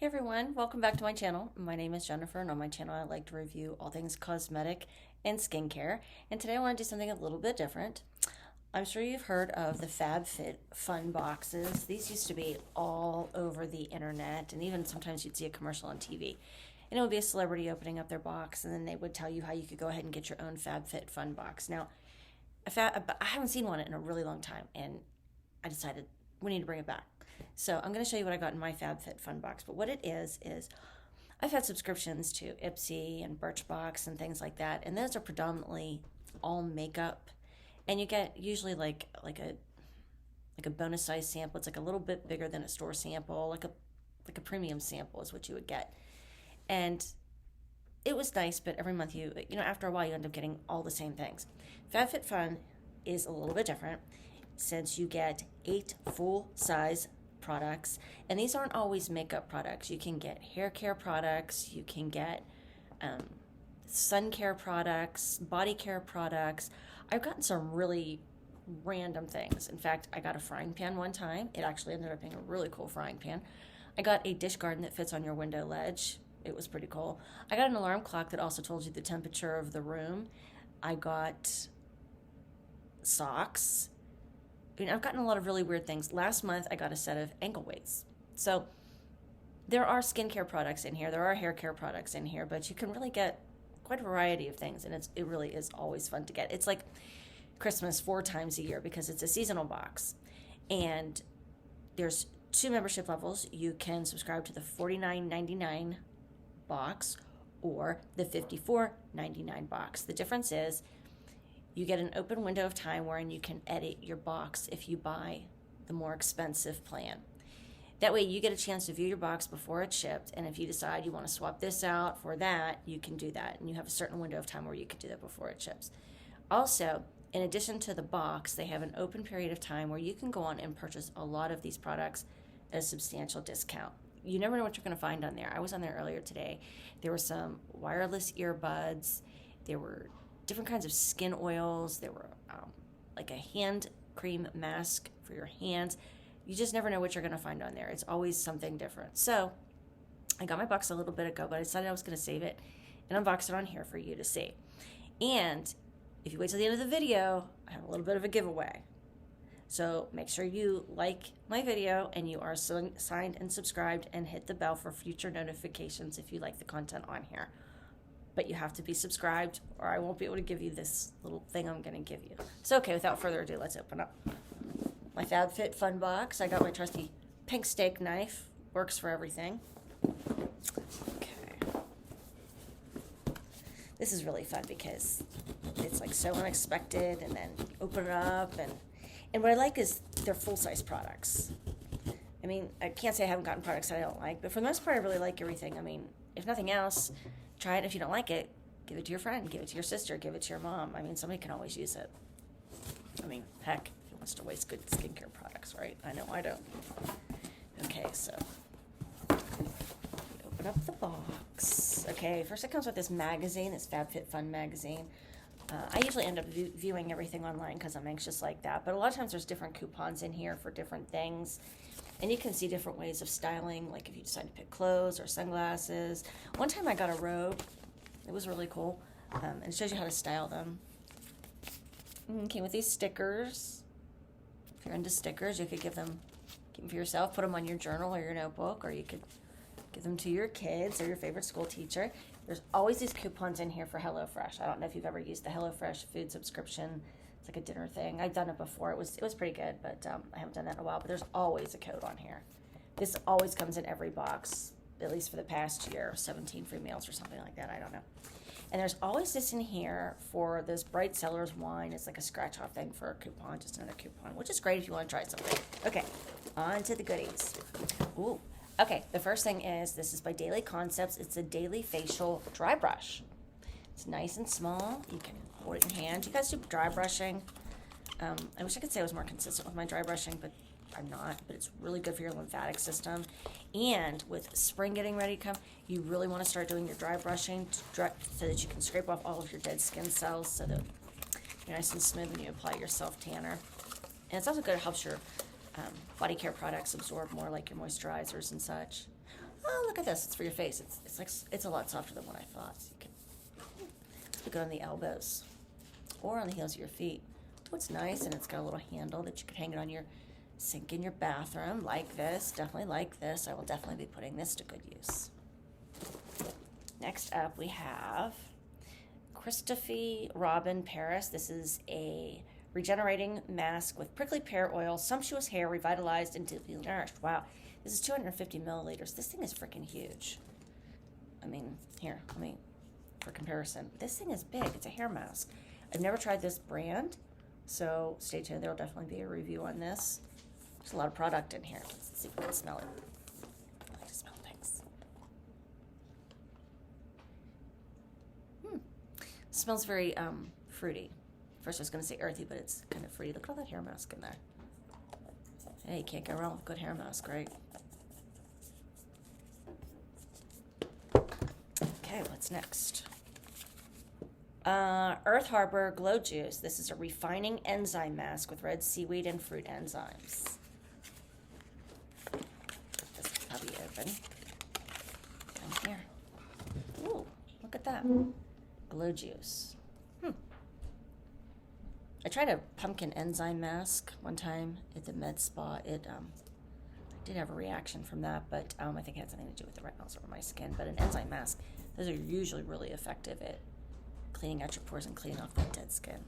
Hey everyone, welcome back to my channel. My name is Jennifer, and on my channel I like to review all things cosmetic and skincare. And today I want to do something a little bit different. I'm sure you've heard of the FabFitFun boxes. These used to be all over the internet, and even sometimes you'd see a commercial on TV. And it would be a celebrity opening up their box, and then they would tell you how you could go ahead and get your own FabFitFun box. Now, I haven't seen one in a really long time, and I decided we need to bring it back. So I'm going to show you what I got in my FabFitFun box. But what it is I've had subscriptions to Ipsy and Birchbox and things like that, and those are predominantly all makeup, and you get usually like a bonus size sample. It's like a little bit bigger than a store sample, like a premium sample is what you would get, and it was nice. But every month after a while you end up getting all the same things. FabFitFun is a little bit different since you get 8 full-size products, and these aren't always makeup products. You can get hair care products, you can get sun care products, body care products. I've gotten some really random things. In fact, I got a frying pan one time. It actually ended up being a really cool frying pan. I got a dish guard that fits on your window ledge. It was pretty cool. I got an alarm clock that also told you the temperature of the room. I got socks. I've gotten a lot of really weird things. Last month, I got a set of ankle weights. So there are skincare products in here. There are hair care products in here, but you can really get quite a variety of things, and it really is always fun to get. It's like Christmas 4 times a year because it's a seasonal box. And there's 2 membership levels. You can subscribe to the $49.99 box or the $54.99 box. The difference is you get an open window of time wherein you can edit your box if you buy the more expensive plan. That way you get a chance to view your box before it's shipped, and if you decide you want to swap this out for that, you can do that, and you have a certain window of time where you can do that before it ships. Also, in addition to the box, they have an open period of time where you can go on and purchase a lot of these products at a substantial discount. You never know what you're going to find on there. I was on there earlier today. There were some wireless earbuds. There were different kinds of skin oils. There were like a hand cream mask for your hands. You just never know what you're going to find on there. It's always something different. So I got my box a little bit ago, but I decided I was going to save it and unbox it on here for you to see. And if you wait till the end of the video, I have a little bit of a giveaway. So make sure you like my video and you are signed and subscribed, and hit the bell for future notifications if you like the content on here. But you have to be subscribed or I won't be able to give you this little thing I'm going to give you. So, okay, without further ado, let's open up my FabFitFun box. I got my trusty pink steak knife. Works for everything. Okay. This is really fun because it's like so unexpected, and then you open it up, and what I like is they're full-size products. I mean, I can't say I haven't gotten products that I don't like, but for the most part I really like everything. I mean, if nothing else, try it. If you don't like it, give it to your friend, give it to your sister, give it to your mom. I mean, somebody can always use it. I mean, heck, who wants to waste good skincare products, right? I know I don't. Okay, so open up the box. Okay, first it comes with this magazine, this FabFitFun magazine. I usually end up viewing everything online because I'm anxious like that, but a lot of times there's different coupons in here for different things. And you can see different ways of styling, like if you decide to pick clothes or sunglasses. One time I got a robe. It was really cool. And it shows you how to style them. It came with these stickers. If you're into stickers, you could keep them for yourself, put them on your journal or your notebook, or you could give them to your kids or your favorite school teacher. There's always these coupons in here for HelloFresh. I don't know if you've ever used the HelloFresh food subscription. It's like a dinner thing. I've done it before. It was pretty good, but I haven't done that in a while. But there's always a code on here. This always comes in every box, at least for the past year. 17 free meals or something like that. I don't know. And there's always this in here for this Bright Cellars wine. It's like a scratch-off thing for a coupon, just another coupon, which is great if you want to try something. Okay, on to the goodies. Ooh. Okay, the first thing is, this is by Daily Concepts. It's a daily facial dry brush. It's nice and small. You can hold it in your hand. You guys do dry brushing? I wish I could say I was more consistent with my dry brushing, but I'm not. But it's really good for your lymphatic system. And with spring getting ready to come, you really want to start doing your dry brushing so that you can scrape off all of your dead skin cells so that you're nice and smooth when you apply your self-tanner. And it's also good. It helps your body care products absorb more, like your moisturizers and such. Oh, look at this. It's for your face. It's like, it's a lot softer than what I thought. So you can put it on the elbows or on the heels of your feet. What's nice, and it's got a little handle that you could hang it on your sink in your bathroom like this. Definitely like this. I will definitely be putting this to good use. Next up, we have Christophe Robin Paris. This is a regenerating mask with prickly pear oil, sumptuous hair, revitalized and deeply nourished. Wow, this is 250 milliliters. This thing is freaking huge. I mean, here, let me, for comparison, this thing is big. It's a hair mask. I've never tried this brand, so stay tuned. There will definitely be a review on this. There's a lot of product in here. Let's see if we can smell it. I like to smell things. Smells very fruity. First I was going to say earthy, but it's kind of fruity. Look at all that hair mask in there. Hey, you can't go wrong with a good hair mask, right? Okay, what's next? Earth Harbor Glow Juice. This is a refining enzyme mask with red seaweed and fruit enzymes. This is probably open. Down here. Ooh, look at that. Glow Juice. I tried a pumpkin enzyme mask one time at the med spa. It did have a reaction from that, but I think it had something to do with the retinols over my skin. But an enzyme mask, those are usually really effective at cleaning out your pores and cleaning off that dead skin.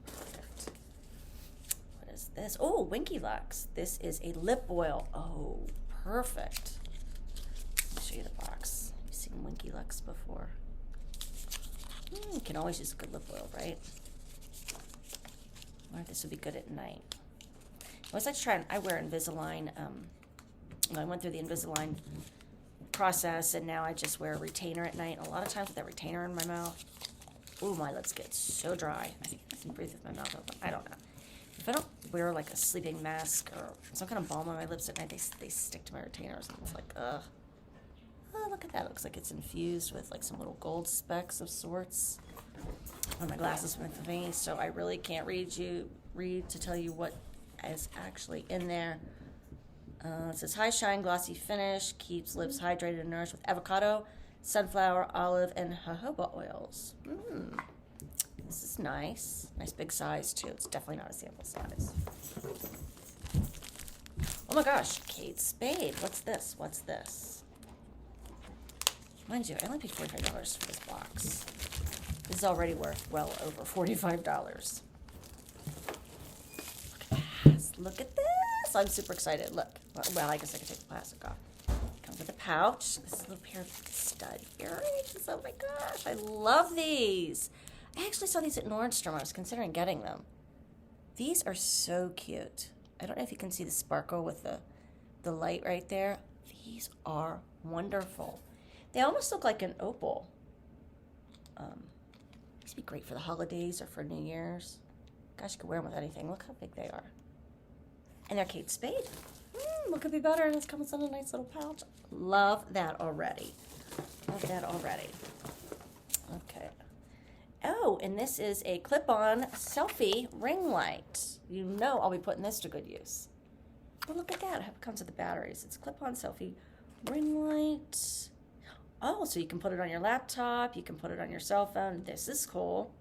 Perfect. What is this? Oh, Winky Lux. This is a lip oil. Oh, perfect. Let me show you the box. You've seen Winky Lux before. You can always use a good lip oil, right? I wonder if this would be good at night. I always like to try, I wear Invisalign. I went through the Invisalign process, and now I just wear a retainer at night. A lot of times with that retainer in my mouth, ooh, my lips get so dry. I think I can breathe with my mouth open. I don't know. If I don't wear like a sleeping mask or some kind of balm on my lips at night, they stick to my retainers, and it's like, ugh. Oh, look at that. It looks like it's infused with like some little gold specks of sorts. On my glasses with me, so I really can't read to tell you what is actually in there. It says high shine, glossy finish, keeps lips hydrated and nourished with avocado, sunflower, olive, and jojoba oils. This is nice. Nice big size too. It's definitely not a sample size. Oh my gosh, Kate Spade. What's this? What's this? Mind you, I only paid $45 for this box. This is already worth well over $45. Look at this. Look at this. I'm super excited. Look. Well, I guess I can take the plastic off. Comes with a pouch. This is a little pair of stud earrings. Oh my gosh. I love these. I actually saw these at Nordstrom. I was considering getting them. These are so cute. I don't know if you can see the sparkle with the light right there. These are wonderful. They almost look like an opal. These would be great for the holidays or for New Year's. Gosh, you could wear them with anything. Look how big they are. And they're Kate Spade. What could be better? And it's comes in a nice little pouch. Love that already. Love that already. Okay. Oh, and this is a clip-on selfie ring light. You know I'll be putting this to good use. Oh, look at that. It comes with the batteries. It's a clip-on selfie ring light. Oh, so you can put it on your laptop. You can put it on your cell phone. This is cool.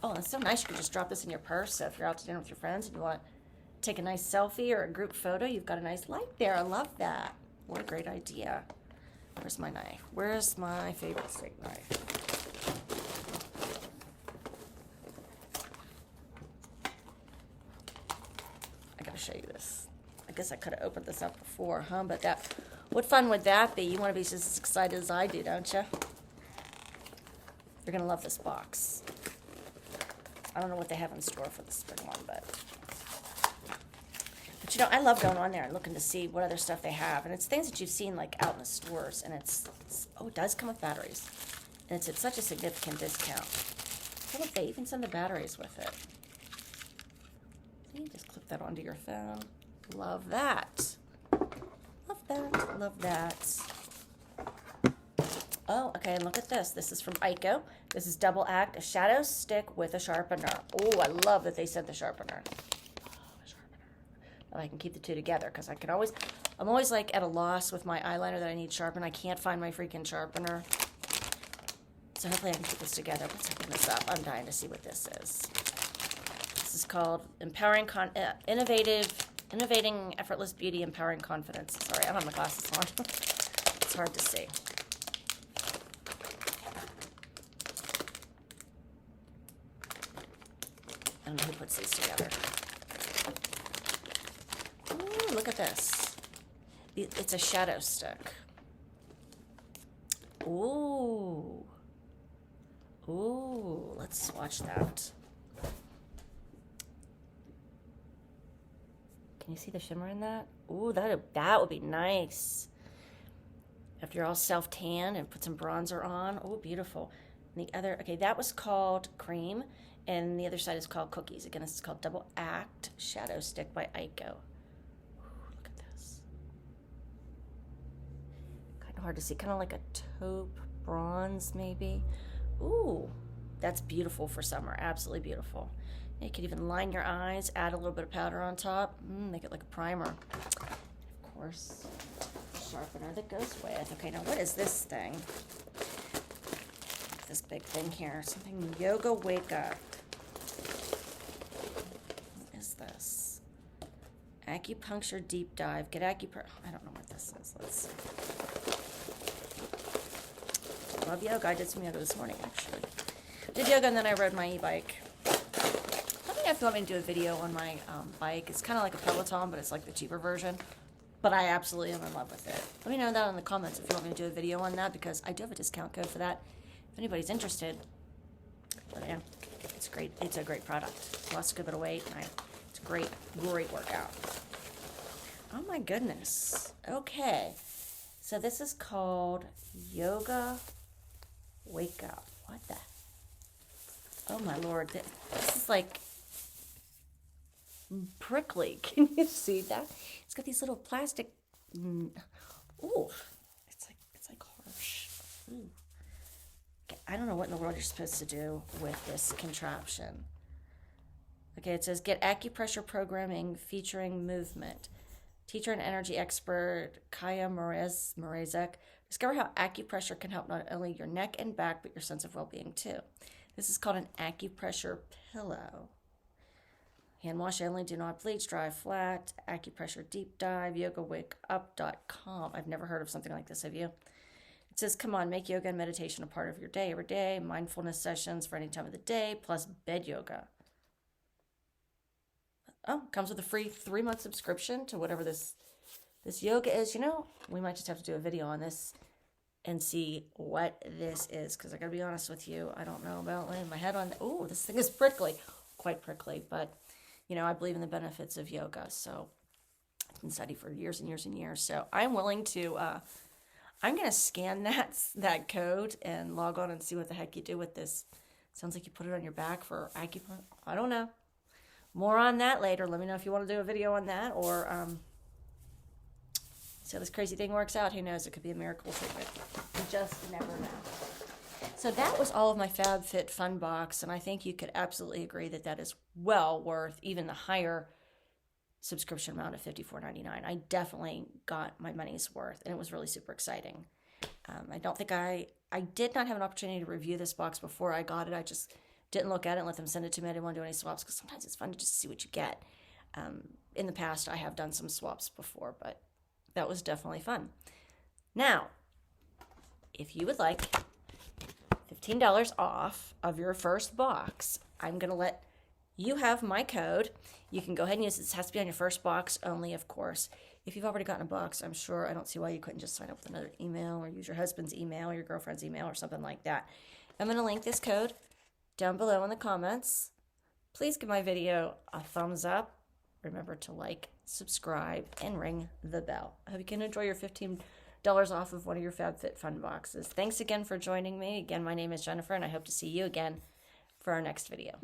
Oh, it's so nice. You can just drop this in your purse. So if you're out to dinner with your friends and you want to take a nice selfie or a group photo, you've got a nice light there. I love that. What a great idea. Where's my knife? Where's my favorite steak knife? I gotta show you this. I guess I could have opened this up before, huh? But that, what fun would that be? You want to be just as excited as I do, don't you? You're gonna love this box. I don't know what they have in store for the spring one, but you know, I love going on there and looking to see what other stuff they have, and it's things that you've seen like out in the stores, and it's oh, it does come with batteries, and it's at such a significant discount. Oh, look, they even send the batteries with it. See, just clip that onto your phone. Love that. Love that. Love that. Oh, okay, and look at this. This is from Ico. This is Double Act, a shadow stick with a sharpener. Oh, I love that they sent the sharpener. I can keep the two together because I can always I'm always like at a loss with my eyeliner that I need sharpened. I can't find my freaking sharpener. So hopefully I can keep this together. Let's open this up. I'm dying to see what this is. This is called Innovating Effortless Beauty, Empowering Confidence. Sorry, I don't have my glasses on. It's hard to see. I don't know who puts these together. Ooh, look at this. It's a shadow stick. Ooh. Ooh, let's swatch that. Can you see the shimmer in that? Ooh, that would be nice. After you're all self-tan and put some bronzer on. Oh, beautiful. And the other, okay, that was called Cream, and the other side is called Cookies. Again, this is called Double Act Shadow Stick by Aiko. Ooh, look at this. Kind of hard to see, kind of like a taupe bronze, maybe. Ooh, that's beautiful for summer. Absolutely beautiful. You could even line your eyes, add a little bit of powder on top, make it like a primer. Of course, sharpener that goes with. Okay, now what is this thing? This big thing here. Something Yoga Wake Up. What is this? Acupuncture Deep Dive. Get acupressure. I don't know what this is. Let's see. Love yoga. I did some yoga this morning, actually. Did yoga and then I rode my e-bike. Let me know if you want me to do a video on my bike. It's kind of like a Peloton, but it's like the cheaper version. But I absolutely am in love with it. Let me know that in the comments if you want me to do a video on that, because I do have a discount code for that if anybody's interested. But yeah, it's great. It's a great product. Lost a good bit of weight. It's a great workout. Oh my goodness. Okay. So this is called Yoga Wake Up. What the? Oh my Lord. This is like prickly. Can you see that? It's got these little plastic. Ooh. It's like harsh. Ooh. Okay, I don't know what in the world you're supposed to do with this contraption. Okay, it says get acupressure programming featuring movement. Teacher and energy expert Kaya Morezek. Discover how acupressure can help not only your neck and back, but your sense of well-being too. This is called an acupressure pillow. Hand wash only, do not bleach, dry flat, acupressure deep dive, yogawakeup.com. I've never heard of something like this, have you? It says, come on, make yoga and meditation a part of your day every day, mindfulness sessions for any time of the day, plus bed yoga. Oh, comes with a free 3-month subscription to whatever this yoga is. You know, we might just have to do a video on this and see what this is, because I gotta be honest with you, I don't know about laying my head on. Oh, this thing is prickly, quite prickly, but you know, I believe in the benefits of yoga, so it's been studied for years and years and years. So I'm willing to, I'm gonna scan that code and log on and see what the heck you do with this. Sounds like you put it on your back for acupuncture. I don't know. More on that later. Let me know if you want to do a video on that, or see how this crazy thing works out. Who knows? It could be a miracle treatment. You just never know. So that was all of my FabFitFun Box, and I think you could absolutely agree that that is well worth even the higher subscription amount of $54.99. I definitely got my money's worth, and it was really super exciting. I don't think I did not have an opportunity to review this box before I got it. I just didn't look at it and let them send it to me. I didn't want to do any swaps because sometimes it's fun to just see what you get. In the past, I have done some swaps before, but that was definitely fun. Now, if you would like $15 off of your first box, I'm going to let you have my code. You can go ahead and use it. This has to be on your first box only, of course. If you've already gotten a box, I'm sure I don't see why you couldn't just sign up with another email or use your husband's email or your girlfriend's email or something like that. I'm going to link this code down below in the comments. Please give my video a thumbs up. Remember to like, subscribe, and ring the bell. I hope you can enjoy your $15 off of one of your FabFitFun boxes. Thanks again for joining me. Again, my name is Jennifer, and I hope to see you again for our next video.